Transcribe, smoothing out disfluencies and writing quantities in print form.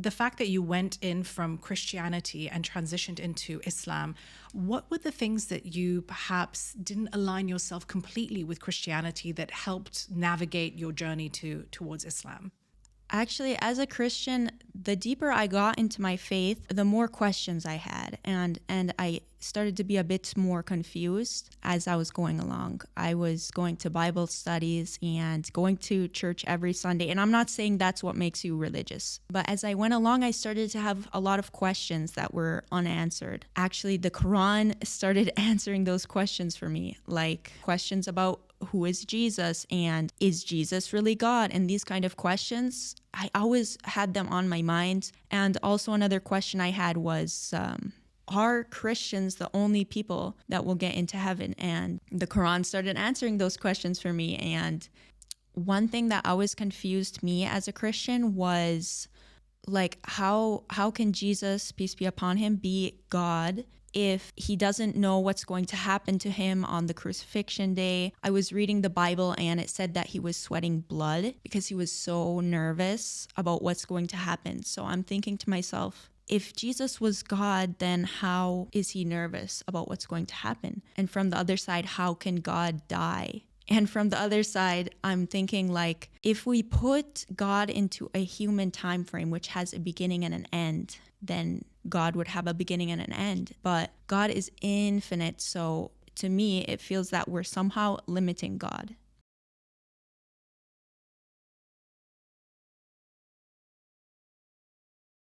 the fact that you went in from Christianity and transitioned into Islam, what were the things that you perhaps didn't align yourself completely with Christianity that helped navigate your journey towards Islam? Actually, as a Christian, the deeper I got into my faith, the more questions I had. And I started to be a bit more confused as I was going along. I was going to Bible studies and going to church every Sunday. And I'm not saying that's what makes you religious. But as I went along, I started to have a lot of questions that were unanswered. Actually, the Quran started answering those questions for me, like questions about who is Jesus and is Jesus really God? And these kind of questions, I always had them on my mind. And also another question I had was, are Christians the only people that will get into heaven? And the Quran started answering those questions for me. And one thing that always confused me as a Christian was like, how can Jesus, peace be upon him, be God if he doesn't know what's going to happen to him on the crucifixion day? I was reading the Bible and it said that he was sweating blood because he was so nervous about what's going to happen. So I'm thinking to myself, if Jesus was God, then how is he nervous about what's going to happen? And from the other side, how can God die? And from the other side, I'm thinking like, if we put God into a human time frame, which has a beginning and an end, then God would have a beginning and an end. But God is infinite. So to me, it feels that we're somehow limiting God.